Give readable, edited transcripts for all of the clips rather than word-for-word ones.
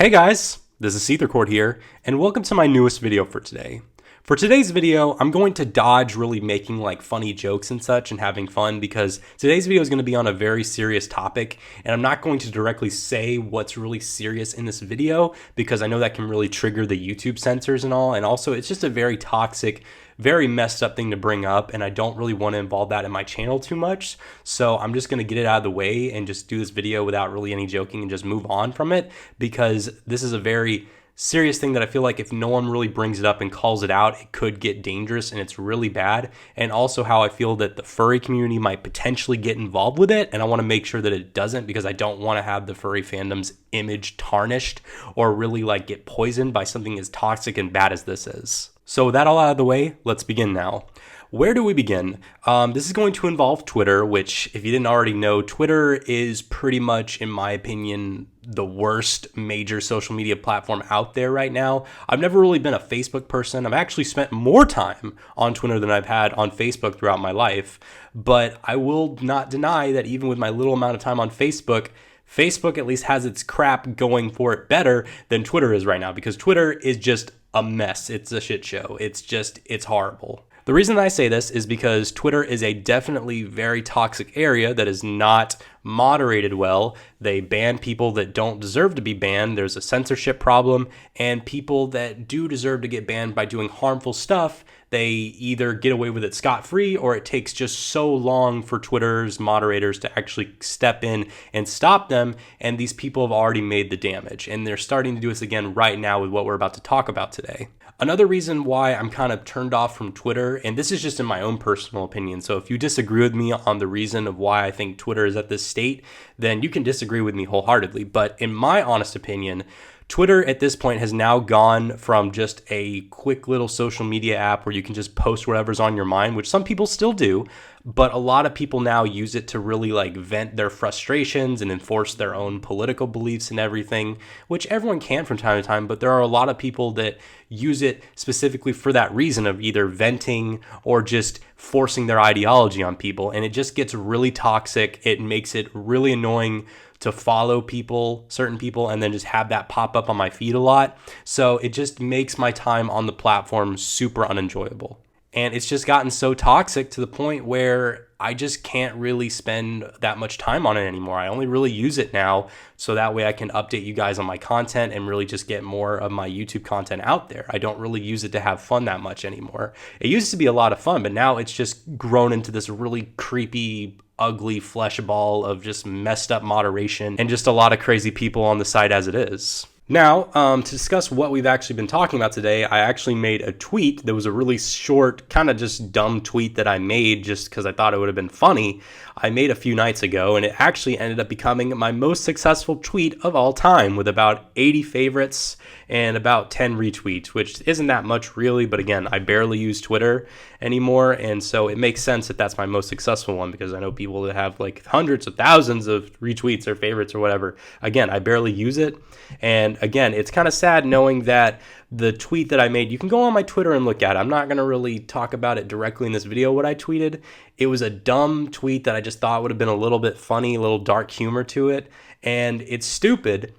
Hey guys, this is SeetherCord here, and welcome to my newest video for today. For today's video, I'm going to dodge really making like funny jokes and such and having fun because today's video is going to be on a very serious topic, and I'm not going to directly say what's really serious in this video because I know that can really trigger the YouTube censors and all, and also it's just a very toxic, very messed up thing to bring up, and I don't really want to involve that in my channel too much. So I'm just going to get it out of the way and just do this video without really any joking and just move on from it, because this is a very serious thing that I feel like if no one really brings it up and calls it out, it could get dangerous and it's really bad. And also how I feel that the furry community might potentially get involved with it, and I want to make sure that it doesn't, because I don't want to have the furry fandom's image tarnished or really like get poisoned by something as toxic and bad as this is. So with that all out of the way, let's begin now. Where do we begin? This is going to involve Twitter, which, if you didn't already know, Twitter is pretty much, in my opinion, the worst major social media platform out there right now. I've never really been a Facebook person. I've actually spent more time on Twitter than I've had on Facebook throughout my life. But I will not deny that even with my little amount of time on Facebook, Facebook at least has its crap going for it better than Twitter is right now, because Twitter is just a mess. It's a shit show. It's horrible. The reason that I say this is because Twitter is a definitely very toxic area that is not moderated well. They ban people that don't deserve to be banned. There's a censorship problem, and people that do deserve to get banned by doing harmful stuff, they either get away with it scot-free, or it takes just so long for Twitter's moderators to actually step in and stop them, and these people have already made the damage, and they're starting to do this again right now with what we're about to talk about today. Another reason why I'm kind of turned off from Twitter, and this is just in my own personal opinion, so if you disagree with me on the reason of why I think Twitter is at this state, then you can disagree with me wholeheartedly. But in my honest opinion, Twitter at this point has now gone from just a quick little social media app where you can just post whatever's on your mind, which some people still do, but a lot of people now use it to really like vent their frustrations and enforce their own political beliefs and everything, which everyone can from time to time, but there are a lot of people that use it specifically for that reason of either venting or just forcing their ideology on people, and it just gets really toxic. It makes it really annoying to follow people, certain people, and then just have that pop up on my feed a lot. So it just makes my time on the platform super unenjoyable. And it's just gotten so toxic to the point where I just can't really spend that much time on it anymore. I only really use it now so that way I can update you guys on my content and really just get more of my YouTube content out there. I don't really use it to have fun that much anymore. It used to be a lot of fun, but now it's just grown into this really creepy, ugly flesh ball of just messed up moderation and just a lot of crazy people on the site as it is. Now, to discuss what we've actually been talking about today, I actually made a tweet that was a really short, kind of just dumb tweet that I made just because I thought it would have been funny. I made a few nights ago, and it actually ended up becoming my most successful tweet of all time, with about 80 favorites and about 10 retweets, which isn't that much really, but again, I barely use Twitter anymore, and so it makes sense that that's my most successful one, because I know people that have like hundreds of thousands of retweets or favorites or whatever. Again, I barely use it, and again, it's kind of sad knowing that the tweet that I made, you can go on my Twitter and look at it. I'm not going to really talk about it directly in this video, what I tweeted. It was a dumb tweet that I just thought would have been a little bit funny, a little dark humor to it, and it's stupid,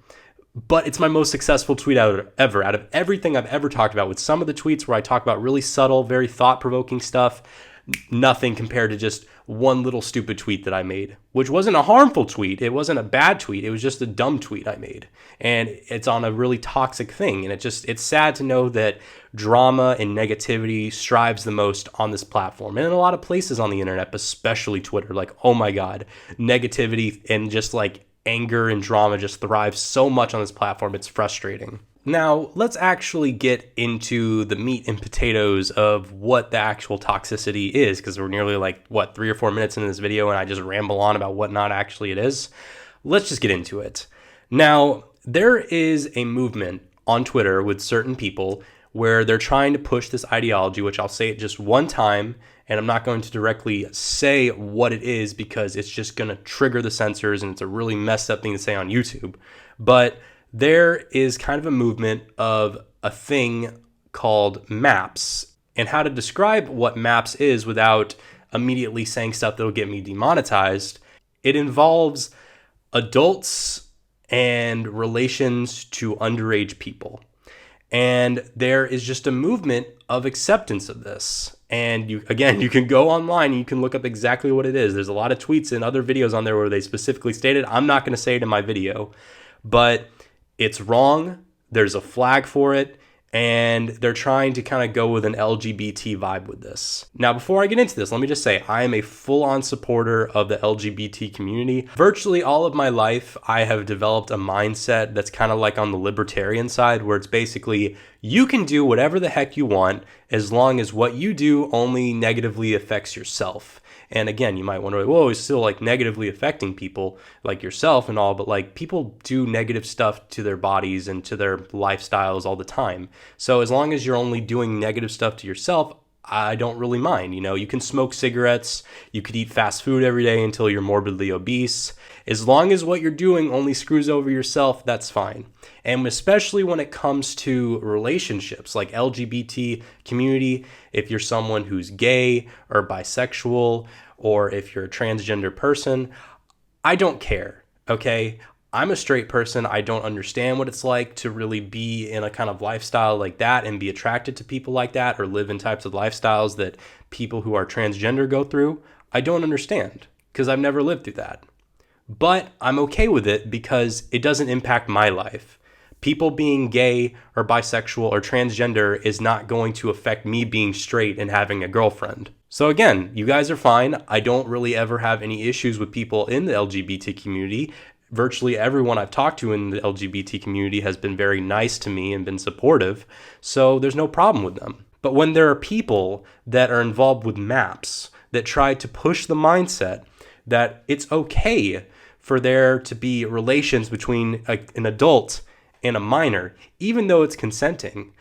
but it's my most successful tweet ever. Out of everything I've ever talked about, with some of the tweets where I talk about really subtle, very thought-provoking stuff, nothing compared to just one little stupid tweet that I made, which wasn't a harmful tweet. It wasn't a bad tweet. It was just a dumb tweet I made. And it's on a really toxic thing. And it's sad to know that drama and negativity strives the most on this platform. And in a lot of places on the internet, but especially Twitter, like, oh my God, negativity and just like anger and drama just thrives so much on this platform. It's frustrating. Now, let's actually get into the meat and potatoes of what the actual toxicity is, because we're nearly like, 3 or 4 minutes into this video, and I just ramble on about what not actually it is. Let's just get into it. Now, there is a movement on Twitter with certain people where they're trying to push this ideology, which I'll say it just one time, and I'm not going to directly say what it is because it's just going to trigger the censors, and it's a really messed up thing to say on YouTube. But there is kind of a movement of a thing called maps, and how to describe what maps is without immediately saying stuff that'll get me demonetized. It involves adults and relations to underage people. And there is just a movement of acceptance of this. And you can go online and you can look up exactly what it is. There's a lot of tweets and other videos on there where they specifically stated. I'm not going to say it in my video, but it's wrong. There's a flag for it. And they're trying to kind of go with an LGBT vibe with this. Now, before I get into this, let me just say I am a full-on supporter of the LGBT community. Virtually all of my life, I have developed a mindset that's kind of like on the libertarian side, where it's basically you can do whatever the heck you want as long as what you do only negatively affects yourself. And again, you might wonder, whoa, it's still like negatively affecting people like yourself and all, but like people do negative stuff to their bodies and to their lifestyles all the time. So as long as you're only doing negative stuff to yourself, I don't really mind. You know, you can smoke cigarettes, you could eat fast food every day until you're morbidly obese. As long as what you're doing only screws over yourself, that's fine. And especially when it comes to relationships like LGBT community, if you're someone who's gay or bisexual, or if you're a transgender person, I don't care, okay? I'm a straight person. I don't understand what it's like to really be in a kind of lifestyle like that and be attracted to people like that or live in types of lifestyles that people who are transgender go through. I don't understand because I've never lived through that. But I'm okay with it because it doesn't impact my life. People being gay or bisexual or transgender is not going to affect me being straight and having a girlfriend. So again, you guys are fine. I don't really ever have any issues with people in the LGBT community. Virtually everyone I've talked to in the LGBT community has been very nice to me and been supportive. So there's no problem with them. But when there are people that are involved with maps that try to push the mindset that it's okay for there to be relations between an adult and a minor, even though it's consenting,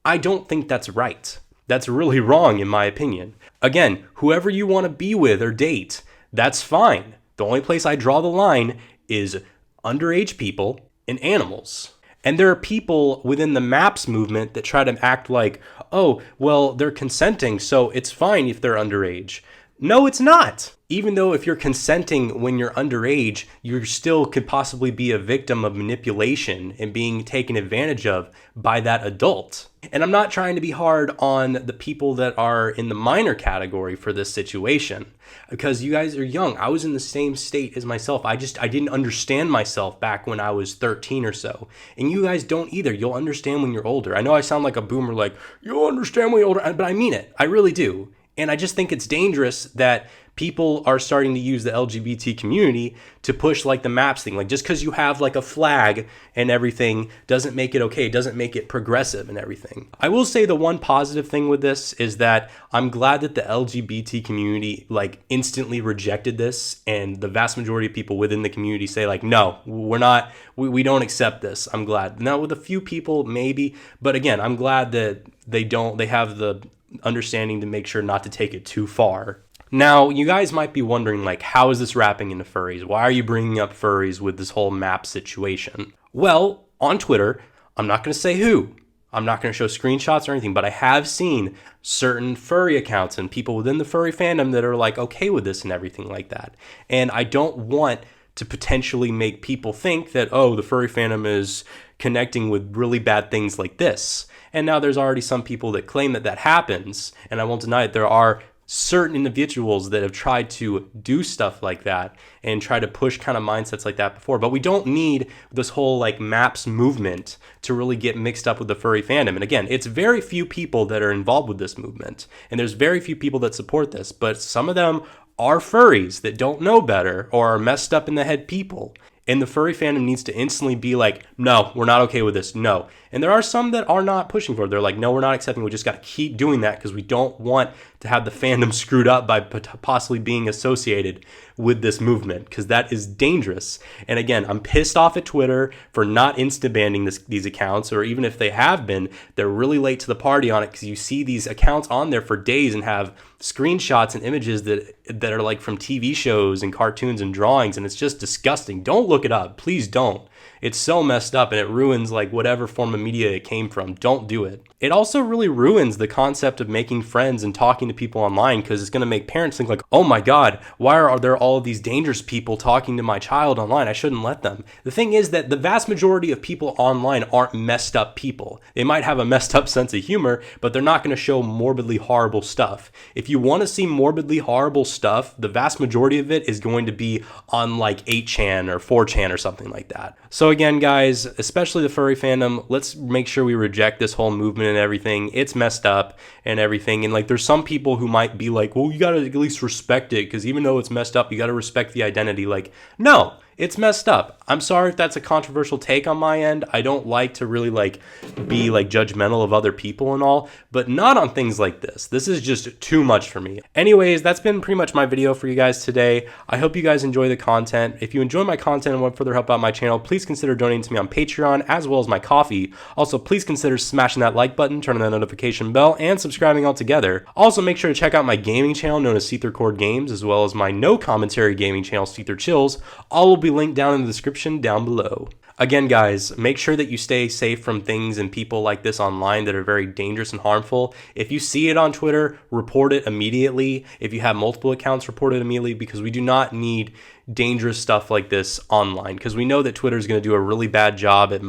I don't think that's right. That's really wrong in my opinion. Again, whoever you want to be with or date, that's fine. The only place I draw the line is underage people and animals. And there are people within the MAPS movement that try to act like, oh, well, they're consenting, so it's fine if they're underage. No, it's not. Even though if you're consenting when you're underage, you still could possibly be a victim of manipulation and being taken advantage of by that adult. And I'm not trying to be hard on the people that are in the minor category for this situation because you guys are young. I was in the same state as myself. I didn't understand myself back when I was 13 or so. And you guys don't either. You'll understand when you're older. I know I sound like a boomer, like, you'll understand when you're older, but I mean it. I really do. And I just think it's dangerous that people are starting to use the LGBT community to push like the maps thing. Like just because you have like a flag and everything doesn't make it okay, doesn't make it progressive and everything. I will say the one positive thing with this is that I'm glad that the LGBT community like instantly rejected this, and the vast majority of people within the community say like, no, we don't accept this. I'm glad. Now with a few people maybe, but again, I'm glad that they have the understanding to make sure not to take it too far. Now, you guys might be wondering, like, how is this wrapping into furries? Why are you bringing up furries with this whole map situation? Well, on Twitter, I'm not going to say who. I'm not going to show screenshots or anything, but I have seen certain furry accounts and people within the furry fandom that are, like, okay with this and everything like that. And I don't want to potentially make people think that, oh, the furry fandom is connecting with really bad things like this. And now there's already some people that claim that that happens, and I won't deny it. There are certain individuals that have tried to do stuff like that and try to push kind of mindsets like that before. But we don't need this whole like maps movement to really get mixed up with the furry fandom. And again, it's very few people that are involved with this movement, and there's very few people that support this, but some of them are furries that don't know better or are messed up in the head people. And the furry fandom needs to instantly be like, no, we're not okay with this, no. And there are some that are not pushing for it. They're like, no, we're not accepting. We just got to keep doing that because we don't want to have the fandom screwed up by possibly being associated with this movement, because that is dangerous. And again, I'm pissed off at Twitter for not insta-banning these accounts, or even if they have been, they're really late to the party on it, because you see these accounts on there for days and have screenshots and images that are like from TV shows and cartoons and drawings, and it's just disgusting. Don't look it up. Please don't. It's so messed up, and it ruins like whatever form of media it came from. Don't do it. It also really ruins the concept of making friends and talking to people online, because it's going to make parents think like, oh my God, why are there all of these dangerous people talking to my child online? I shouldn't let them. The thing is that the vast majority of people online aren't messed up people. They might have a messed up sense of humor, but they're not going to show morbidly horrible stuff. If you want to see morbidly horrible stuff, the vast majority of it is going to be on like 8chan or 4chan or something like that. So again, guys, especially the furry fandom, let's make sure we reject this whole movement and everything. It's messed up and everything. And like, there's some people who might be like, well, you got to at least respect it, because even though it's messed up, you got to respect the identity. Like, no, it's messed up. I'm sorry if that's a controversial take on my end. I don't like to really like be like judgmental of other people and all, but not on things like this. This is just too much for me. Anyways, that's been pretty much my video for you guys today. I hope you guys enjoy the content. If you enjoy my content and want further help out my channel, please consider donating to me on Patreon as well as my coffee. Also, please consider smashing that like button, turning that notification bell, and subscribing altogether. Also, make sure to check out my gaming channel known as SeetherCord Games, as well as my no commentary gaming channel Seether Chills. All will be linked down in the description down below. Again, guys, make sure that you stay safe from things and people like this online that are very dangerous and harmful. If you see it on Twitter, report it immediately. If you have multiple accounts, report it immediately, because we do not need dangerous stuff like this online, because we know that Twitter is going to do a really bad job at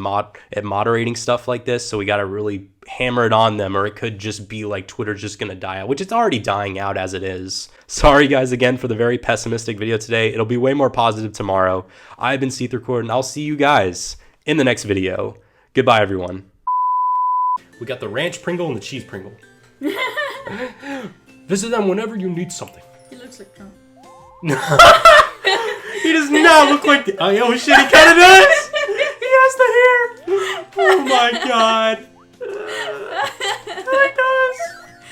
moderating stuff like this, so we got to really hammer it on them, or it could just be like Twitter's just going to die out, which it's already dying out as it is. Sorry guys again for the very pessimistic video today. It'll be way more positive tomorrow. I've been SeetherCord, and I'll see you guys in the next video. Goodbye, everyone. We got the ranch Pringle and the cheese Pringle. Visit them whenever you need something. He looks like Trump. He does not look like the... Oh shit, he kind of does! He has the hair! Oh my God. He does.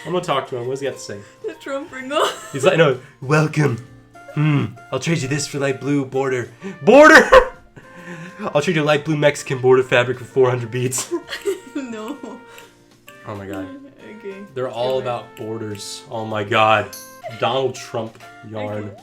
I'm gonna talk to him. What does he have to say? The Trump Pringle. He's like, no, welcome. I'll trade you this for light blue border. Border! I'll trade you light blue Mexican border fabric for 400 beads. No. Oh my God. Okay. They're all about borders. Oh my God. Donald Trump yarn. Okay.